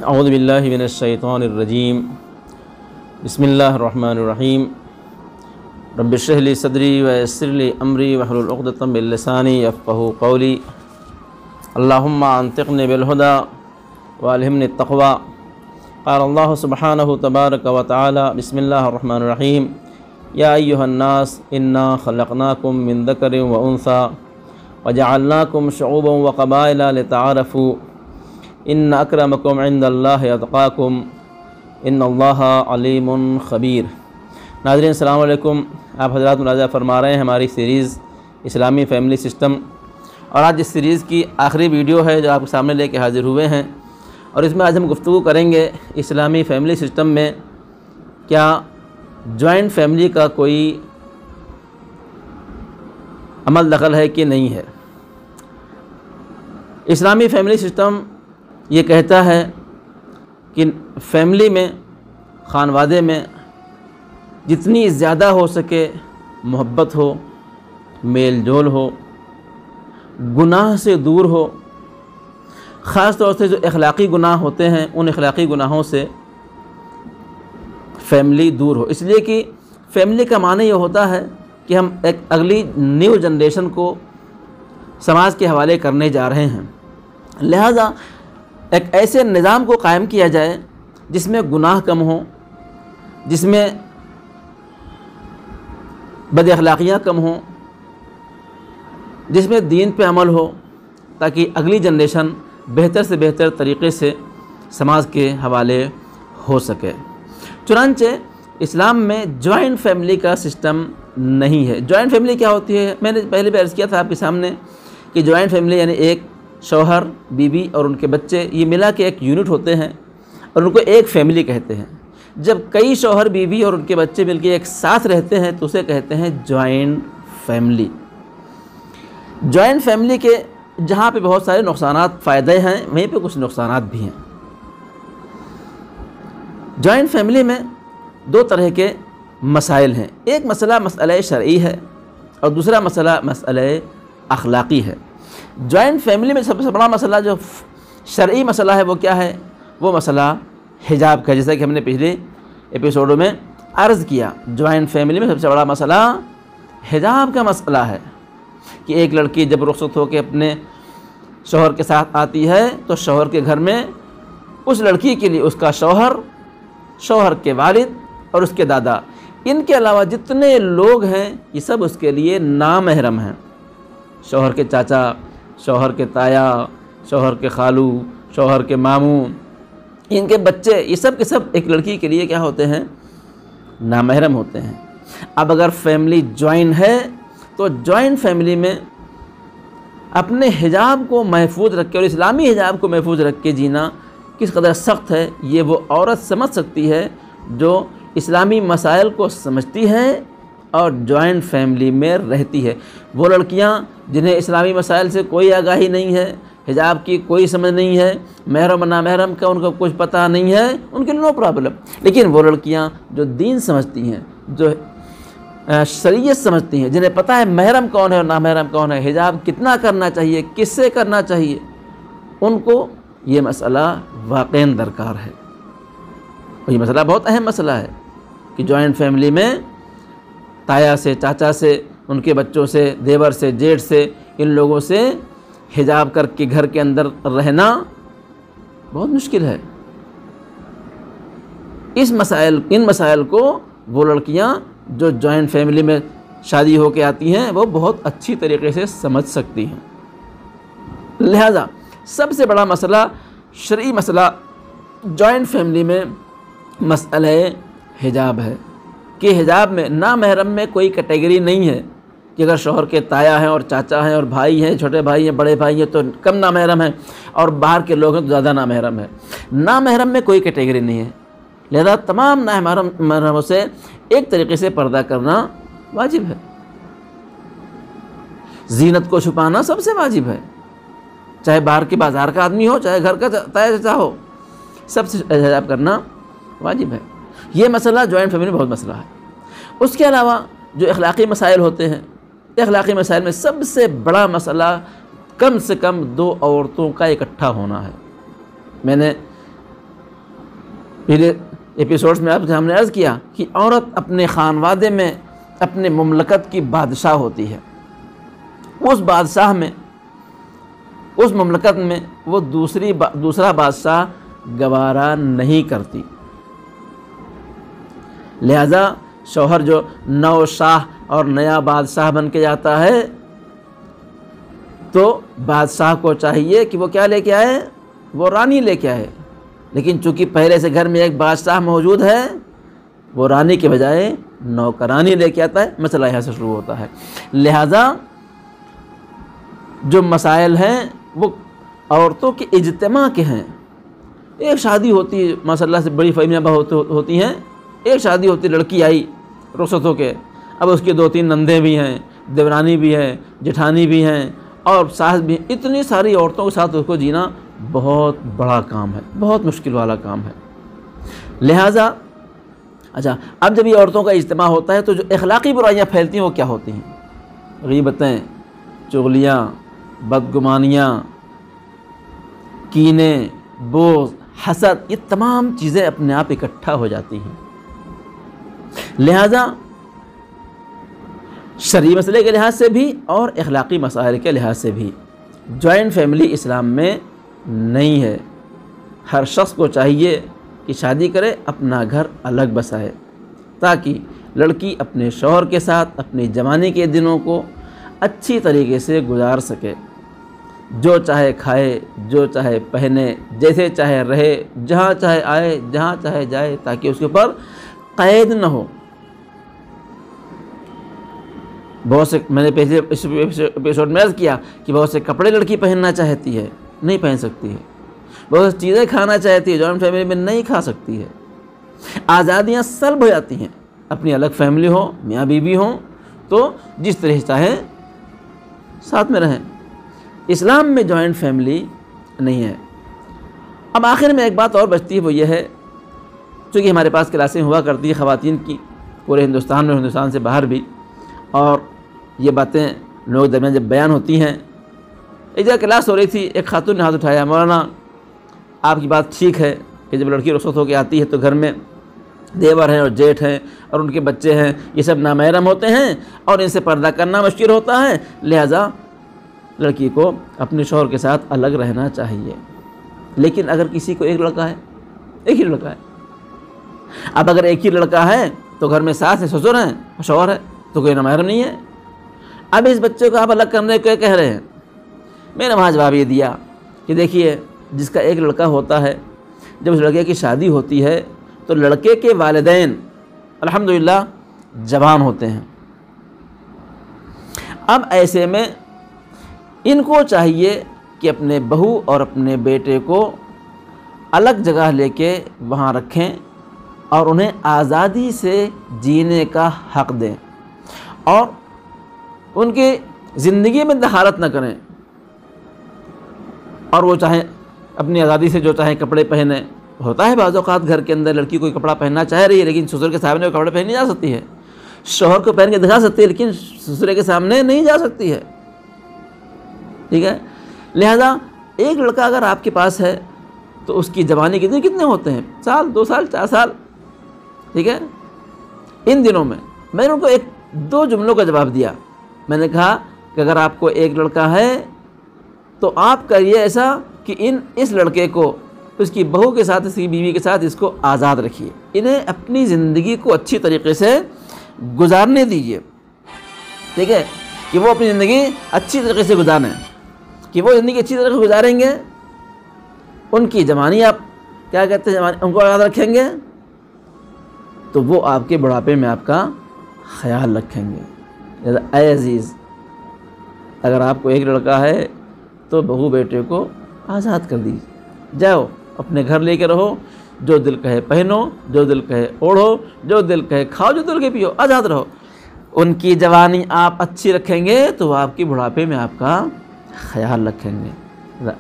اعوذ باللہ من الشیطان الرجیم بسم اللہ الرحمن الرحیم رب اشرح لی صدری ویسر لی امری واحلل عقدۃ من لسانی یفقہوا قولی اللہم انطقنی بالہدی والہمنی التقوی قال اللہ سبحانہ تبارک و تعالی بسم اللہ الرحمن الرحیم یا ایہا الناس انا خلقناکم من ذکر و انثی وجعلناکم شعوبا وقبائل لتعارفوا ان اکرمکم عند اللہ اتقاکم ان اللہ علیم خبیر۔ ناظرین السلام علیکم، آپ حضرات ملاحظہ فرما رہے ہیں ہماری سیریز اسلامی فیملی سسٹم، اور آج اس سیریز کی آخری ویڈیو ہے جو آپ کے سامنے لے کے حاضر ہوئے ہیں، اور اس میں آج ہم گفتگو کریں گے اسلامی فیملی سسٹم میں کیا جوائنٹ فیملی کا کوئی عمل دخل ہے کہ نہیں ہے۔ اسلامی فیملی سسٹم یہ کہتا ہے کہ فیملی میں، خانوادے میں جتنی زیادہ ہو سکے محبت ہو، میل جول ہو، گناہ سے دور ہو، خاص طور سے جو اخلاقی گناہ ہوتے ہیں ان اخلاقی گناہوں سے فیملی دور ہو، اس لیے کہ فیملی کا معنی یہ ہوتا ہے کہ ہم ایک اگلی نیو جنریشن کو سماج کے حوالے کرنے جا رہے ہیں، لہذا ایک ایسے نظام کو قائم کیا جائے جس میں گناہ کم ہوں، جس میں بد اخلاقیاں کم ہوں، جس میں دین پہ عمل ہو، تاکہ اگلی جنریشن بہتر سے بہتر طریقے سے سماج کے حوالے ہو سکے۔ چنانچہ اسلام میں جوائنٹ فیملی کا سسٹم نہیں ہے۔ جوائنٹ فیملی کیا ہوتی ہے؟ میں نے پہلے بھی عرض کیا تھا آپ کے سامنے کہ جوائنٹ فیملی یعنی ایک شوہر، بیوی اور ان کے بچے، یہ ملا کے ایک یونٹ ہوتے ہیں اور ان کو ایک فیملی کہتے ہیں۔ جب کئی شوہر، بیوی اور ان کے بچے مل کے ایک ساتھ رہتے ہیں تو اسے کہتے ہیں جوائنٹ فیملی۔ جوائنٹ فیملی کے جہاں پہ بہت سارے نقصانات، فائدے ہیں، وہیں پہ کچھ نقصانات بھی ہیں۔ جوائنٹ فیملی میں دو طرح کے مسائل ہیں، ایک مسئلہ مسئلہ شرعی ہے اور دوسرا مسئلہ مسئلہ اخلاقی ہے۔ جوائنٹ فیملی میں سب سے بڑا مسئلہ جو شرعی مسئلہ ہے وہ کیا ہے؟ وہ مسئلہ حجاب کا، جیسا کہ ہم نے پچھلے ایپیسوڈوں میں عرض کیا۔ جوائنٹ فیملی میں سب سے بڑا مسئلہ حجاب کا مسئلہ ہے کہ ایک لڑکی جب رخصت ہو کے اپنے شوہر کے ساتھ آتی ہے تو شوہر کے گھر میں اس لڑکی کے لیے اس کا شوہر، شوہر کے والد اور اس کے دادا، ان کے علاوہ جتنے لوگ ہیں یہ سب اس کے لیے نامحرم ہیں۔ شوہر کے چاچا، شوہر کے تایا، شوہر کے خالو، شوہر کے ماموں، ان کے بچے، یہ سب کے سب ایک لڑکی کے لیے کیا ہوتے ہیں؟ نامحرم ہوتے ہیں۔ اب اگر فیملی جوائن ہے تو جوائنٹ فیملی میں اپنے حجاب کو محفوظ رکھ کے اور اسلامی حجاب کو محفوظ رکھ کے جینا کس قدر سخت ہے یہ وہ عورت سمجھ سکتی ہے جو اسلامی مسائل کو سمجھتی ہے اور جوائنٹ فیملی میں رہتی ہے۔ وہ لڑکیاں جنہیں اسلامی مسائل سے کوئی آگاہی نہیں ہے، حجاب کی کوئی سمجھ نہیں ہے، محرم و نامحرم کا ان کو کچھ پتہ نہیں ہے، ان کے لیے نو پرابلم۔ لیکن وہ لڑکیاں جو دین سمجھتی ہیں، جو شریعت سمجھتی ہیں، جنہیں پتہ ہے محرم کون ہے اور نامحرم کون ہے، حجاب کتنا کرنا چاہیے، کس سے کرنا چاہیے، ان کو یہ مسئلہ واقعاً درکار ہے۔ اور یہ مسئلہ بہت اہم مسئلہ ہے کہ جوائنٹ فیملی میں تایا سے، چاچا سے، ان کے بچوں سے، دیور سے، جیٹھ سے، ان لوگوں سے حجاب کر کے گھر کے اندر رہنا بہت مشکل ہے۔ ان مسائل کو وہ لڑکیاں جو جوائنٹ فیملی میں شادی ہو کے آتی ہیں وہ بہت اچھی طریقے سے سمجھ سکتی ہیں۔ لہذا سب سے بڑا مسئلہ، شرعی مسئلہ جوائنٹ فیملی میں مسئلہ حجاب ہے کہ حجاب میں نامحرم میں کوئی کیٹیگری نہیں ہے کہ اگر شوہر کے تایا ہیں اور چاچا ہیں اور بھائی ہیں، چھوٹے بھائی ہیں، بڑے بھائی ہیں تو کم نامحرم ہیں اور باہر کے لوگ ہیں تو زیادہ نامحرم ہے۔ نامحرم میں کوئی کیٹیگری نہیں ہے، لہذا تمام نامحرموں سے ایک طریقے سے پردہ کرنا واجب ہے۔ زینت کو چھپانا سب سے واجب ہے، چاہے باہر کے بازار کا آدمی ہو، چاہے گھر کا تایا چاچا ہو، سب سے حجاب کرنا واجب ہے۔ یہ مسئلہ جوائنٹ فیملی میں بہت مسئلہ ہے۔ اس کے علاوہ جو اخلاقی مسائل ہوتے ہیں، اخلاقی مسائل میں سب سے بڑا مسئلہ کم سے کم 2 عورتوں کا اکٹھا ہونا ہے۔ میں نے پہلے ایپیسوڈز میں آپ سے ہم نے عرض کیا کہ عورت اپنے خانوادے میں اپنے مملکت کی بادشاہ ہوتی ہے، اس بادشاہ میں، اس مملکت میں وہ دوسرا بادشاہ گوارا نہیں کرتی۔ لہذا شوہر جو نو شاہ اور نیا بادشاہ بن کے جاتا ہے تو بادشاہ کو چاہیے کہ وہ کیا لے کے آئے؟ وہ رانی لے کے آئے، لیکن چونکہ پہلے سے گھر میں ایک بادشاہ موجود ہے، وہ رانی کے بجائے نوکرانی لے کے آتا ہے۔ مسئلہ یہاں سے شروع ہوتا ہے۔ لہذا جو مسائل ہیں وہ عورتوں کے اجتماع کے ہیں۔ ایک شادی ہوتی ہے، ماشاء اللہ سے بڑی فیملیاں ہوتی ہیں، ایک شادی ہوتی، لڑکی آئی رخصت ہو کے، اب اس کے 2-3 نندیں بھی ہیں، دیورانی بھی ہیں، جٹھانی بھی ہیں اور ساس بھی ہیں۔ اتنی ساری عورتوں کے ساتھ اس کو جینا بہت بڑا کام ہے، بہت مشکل والا کام ہے۔ لہٰذا اچھا، اب جب یہ عورتوں کا اجتماع ہوتا ہے تو جو اخلاقی برائیاں پھیلتی ہیں وہ کیا ہوتی ہیں؟ غیبتیں، چغلیاں، بدگمانیاں، کینے، بغض، حسد، یہ تمام چیزیں اپنے آپ اکٹھا ہو جاتی ہیں۔ لہذا شرعی مسئلے کے لحاظ سے بھی اور اخلاقی مسائل کے لحاظ سے بھی جوائنٹ فیملی اسلام میں نہیں ہے۔ ہر شخص کو چاہیے کہ شادی کرے، اپنا گھر الگ بسائے، تاکہ لڑکی اپنے شوہر کے ساتھ اپنی جوانی کے دنوں کو اچھی طریقے سے گزار سکے، جو چاہے کھائے، جو چاہے پہنے، جیسے چاہے رہے، جہاں چاہے آئے، جہاں چاہے جائے، تاکہ اس کے اوپر قید نہ ہو۔ بہت سے میں نے پہلے ایپیسوڈ میں عرض کیا کہ بہت سے کپڑے لڑکی پہننا چاہتی ہے، نہیں پہن سکتی ہے، بہت سی چیزیں کھانا چاہتی ہے، جوائنٹ فیملی میں نہیں کھا سکتی ہے۔ آزادیاں سلب ہو جاتی ہیں۔ اپنی الگ فیملی ہو، میاں بیوی ہوں تو جس طرح چاہیں ساتھ میں رہیں۔ اسلام میں جوائنٹ فیملی نہیں ہے۔ اب آخر میں ایک بات اور بچتی ہے، وہ یہ ہے، چونکہ ہمارے پاس کلاسیں ہوا کرتی ہیں خواتین کی پورے ہندوستان میں، ہندوستان سے باہر بھی، اور یہ باتیں لوگوں کے درمیان جب بیان ہوتی ہیں۔ ایک جگہ کلاس ہو رہی تھی، ایک خاتون نے ہاتھ اٹھایا، مولانا آپ کی بات ٹھیک ہے کہ جب لڑکی رخصت ہو کے آتی ہے تو گھر میں دیور ہیں اور جیٹھ ہیں اور ان کے بچے ہیں، یہ سب نامحرم ہوتے ہیں اور ان سے پردہ کرنا مشکل ہوتا ہے، لہٰذا لڑکی کو اپنے شوہر کے ساتھ الگ رہنا چاہیے۔ لیکن اگر کسی کو ایک لڑکا ہے، ایک ہی لڑکا ہے، اب اگر ایک ہی لڑکا ہے تو گھر میں ساس ہے، سسر ہیں، شوہر ہے، تو کوئی نامحرم نہیں ہے۔ اب اس بچے کو آپ الگ کرنے کو کہہ رہے ہیں۔ میں نے وہاں جواب یہ دیا کہ دیکھیے، جس کا ایک لڑکا ہوتا ہے، جب اس لڑکے کی شادی ہوتی ہے تو لڑکے کے والدین الحمدللہ جوان ہوتے ہیں۔ اب ایسے میں ان کو چاہیے کہ اپنے بہو اور اپنے بیٹے کو الگ جگہ لے کے وہاں رکھیں اور انہیں آزادی سے جینے کا حق دیں اور ان کی زندگی میں دخالت نہ کریں، اور وہ چاہیں اپنی آزادی سے جو چاہیں کپڑے پہنے۔ ہوتا ہے بعض اوقات گھر کے اندر لڑکی کوئی کپڑا پہننا چاہ رہی ہے لیکن سسر کے سامنے وہ کپڑے پہننے جا سکتی ہے، شوہر کو پہن کے دکھا سکتی ہے لیکن سسر کے سامنے نہیں جا سکتی ہے، ٹھیک ہے۔ لہذا ایک لڑکا اگر آپ کے پاس ہے تو اس کی جوانی کے دن کتنے ہوتے ہیں؟ 1 سال، 2 سال، 4 سال، ٹھیک ہے۔ ان دنوں میں میں نے ان کو 2 جملوں کا جواب دیا۔ میں نے کہا کہ اگر آپ کو ایک لڑکا ہے تو آپ کریے ایسا کہ اس لڑکے کو اس کی بہو کے ساتھ، اس کی بیوی کے ساتھ اس کو آزاد رکھیے، انہیں اپنی زندگی کو اچھی طریقے سے گزارنے دیجیے، ٹھیک ہے، کہ وہ اپنی زندگی اچھی طریقے سے گزاریں، کہ وہ زندگی اچھی طریقے سے گزاریں گے، ان کی جوانی آپ کیا کہتے ہیں، ان کو آزاد رکھیں گے تو وہ آپ کے بڑھاپے میں آپ کا خیال رکھیں گے۔ اے عزیز، اگر آپ کو ایک لڑکا ہے تو بہو بیٹے کو آزاد کر دیجیے، جاؤ اپنے گھر لے کے رہو، جو دل کہے پہنو، جو دل کہے اوڑھو، جو دل کہے کھاؤ، جو دل کہے پیو، آزاد رہو۔ ان کی جوانی آپ اچھی رکھیں گے تو وہ آپ کی بڑھاپے میں آپ کا خیال رکھیں گے۔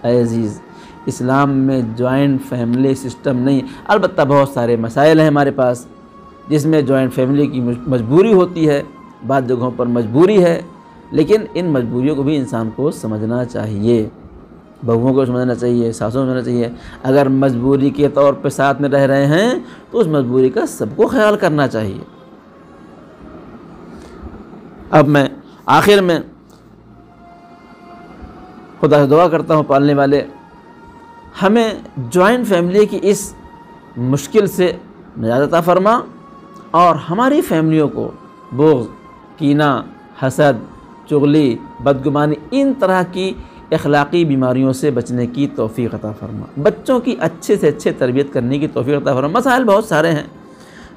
اے عزیز، اسلام میں جوائنٹ فیملی سسٹم نہیں، البتہ بہت سارے مسائل ہیں ہمارے پاس جس میں جوائنٹ فیملی کی مجبوری ہوتی ہے، بعض جگہوں پر مجبوری ہے، لیکن ان مجبوریوں کو بھی انسان کو سمجھنا چاہیے۔ بہوؤں کو سمجھنا چاہیے، ساسوں کو سمجھنا چاہیے۔ اگر مجبوری کے طور پہ ساتھ میں رہ رہے ہیں تو اس مجبوری کا سب کو خیال کرنا چاہیے۔ اب میں آخر میں خدا سے دعا کرتا ہوں پالنے والے ہمیں جوائنٹ فیملی کی اس مشکل سے نجات عطا فرما، اور ہماری فیملیوں کو بغض، کینہ، حسد، چغلی، بدگمانی، ان طرح کی اخلاقی بیماریوں سے بچنے کی توفیق عطا فرما، بچوں کی اچھے سے اچھے تربیت کرنے کی توفیق عطا فرما۔ مسائل بہت سارے ہیں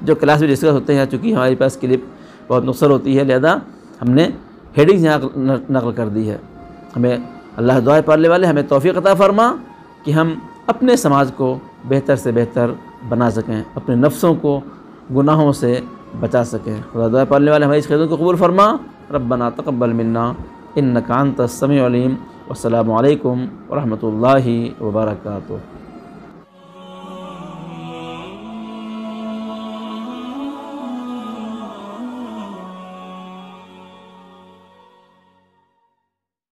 جو کلاس میں ڈسکس ہوتے ہیں، چونکہ ہمارے پاس کلپ بہت مختصر ہوتی ہے لہذا ہم نے ہیڈنگز یہاں نقل کر دی ہے۔ ہمیں اللہ دعائے پالنے والے ہمیں توفیق عطا فرما کہ ہم اپنے سماج کو بہتر سے بہتر بنا سکیں، اپنے نفسوں کو گناہوں سے بچا سکیں۔ خدا دعائے پالنے والے ہماری اس خدمت کو قبول فرما۔ ربنا تقبل منا انک انت السمیع العلیم، والسلام علیکم ورحمۃ اللہ وبرکاتہ۔